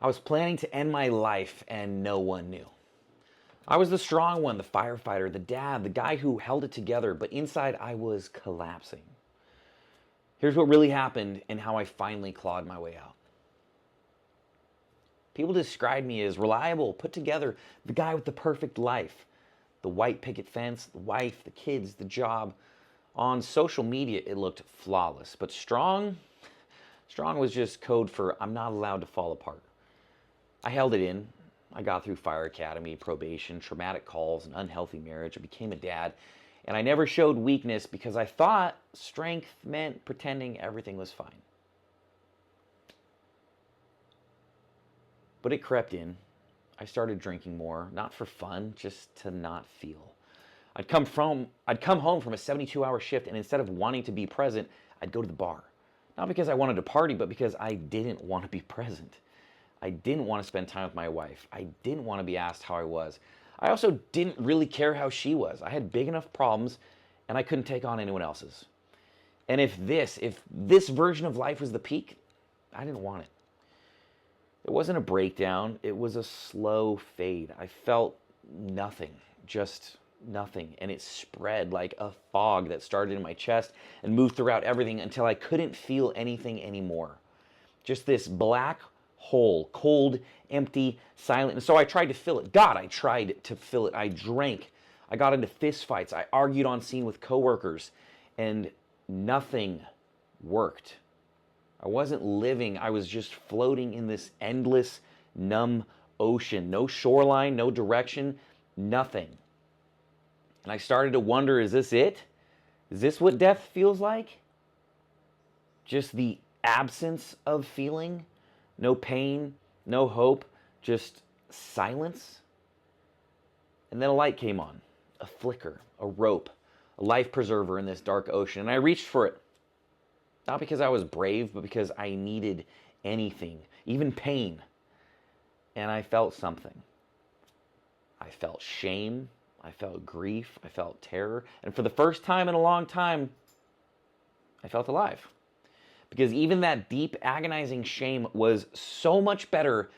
I was planning to end my life and no one knew. I was the strong one, the firefighter, the dad, the guy who held it together, but inside I was collapsing. Here's what really happened and how I finally clawed my way out. People described me as reliable, put together, the guy with the perfect life. The white picket fence, the wife, the kids, the job. On social media, it looked flawless, but strong was just code for I'm not allowed to fall apart. I held it in. I got through fire academy, probation, traumatic calls, an unhealthy marriage. I became a dad, and I never showed weakness because I thought strength meant pretending everything was fine. But it crept in. I started drinking more, not for fun, just to not feel. I'd come home from a 72-hour shift, and instead of wanting to be present, I'd go to the bar. Not because I wanted to party, but because I didn't want to be present. I didn't want to spend time with my wife. I didn't want to be asked how I was. I also didn't really care how she was. I had big enough problems, and I couldn't take on anyone else's. And if this version of life was the peak, I didn't want it. It wasn't a breakdown. It was a slow fade. I felt nothing, just nothing. And it spread like a fog that started in my chest and moved throughout everything until I couldn't feel anything anymore. Just this black hole, cold, empty, silent. And so I tried to fill it. God, I tried to fill it. I drank. I got into fist fights. I argued on scene with coworkers, and nothing worked. I wasn't living. I was just floating in this endless, numb ocean. No shoreline, no direction, nothing. And I started to wonder, is this it? Is this what death feels like? Just the absence of feeling? No pain, no hope, just silence? And then a light came on, a flicker, a rope, a life preserver in this dark ocean. And I reached for it. Not because I was brave, but because I needed anything, even pain. And I felt something. I felt shame. I felt grief. I felt terror. And for the first time in a long time, I felt alive. Because even that deep, agonizing shame was so much better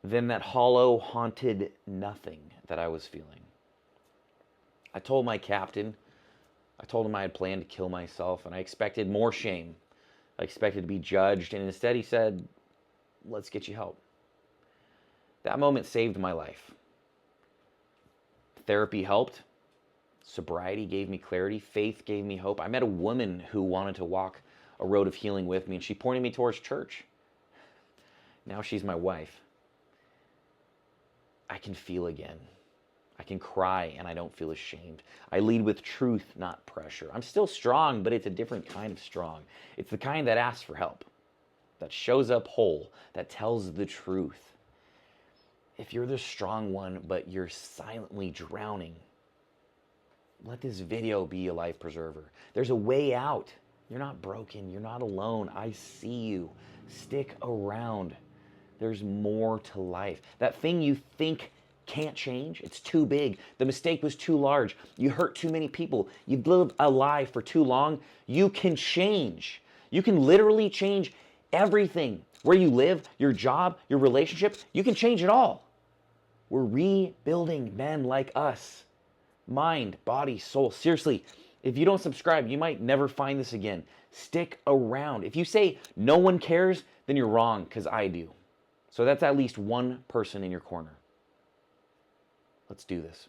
than that hollow, haunted nothing that I was feeling. I told my captain, I told him I had planned to kill myself, and I expected more shame. I expected to be judged, and instead he said, let's get you help. That moment saved my life. Therapy helped. Sobriety gave me clarity. Faith gave me hope. I met a woman who wanted to walk a road of healing with me, and she pointed me towards church. Now she's my wife. I can feel again. I can cry and I don't feel ashamed. I lead with truth, not pressure. I'm still strong, but it's a different kind of strong. It's the kind that asks for help, that shows up whole, that tells the truth. If you're the strong one, but you're silently drowning, let this video be a life preserver. There's a way out. You're not broken. You're not alone. I see you. Stick around. There's more to life. That thing you think can't change, it's too big. The mistake was too large. You hurt too many people. You've lived a lie for too long. You can change. You can literally change everything. Where you live, your job, your relationship, you can change it all. We're rebuilding men like us. Mind, body, soul. Seriously, if you don't subscribe, you might never find this again. Stick around. If you say no one cares, then you're wrong, because I do. So that's at least one person in your corner. Let's do this.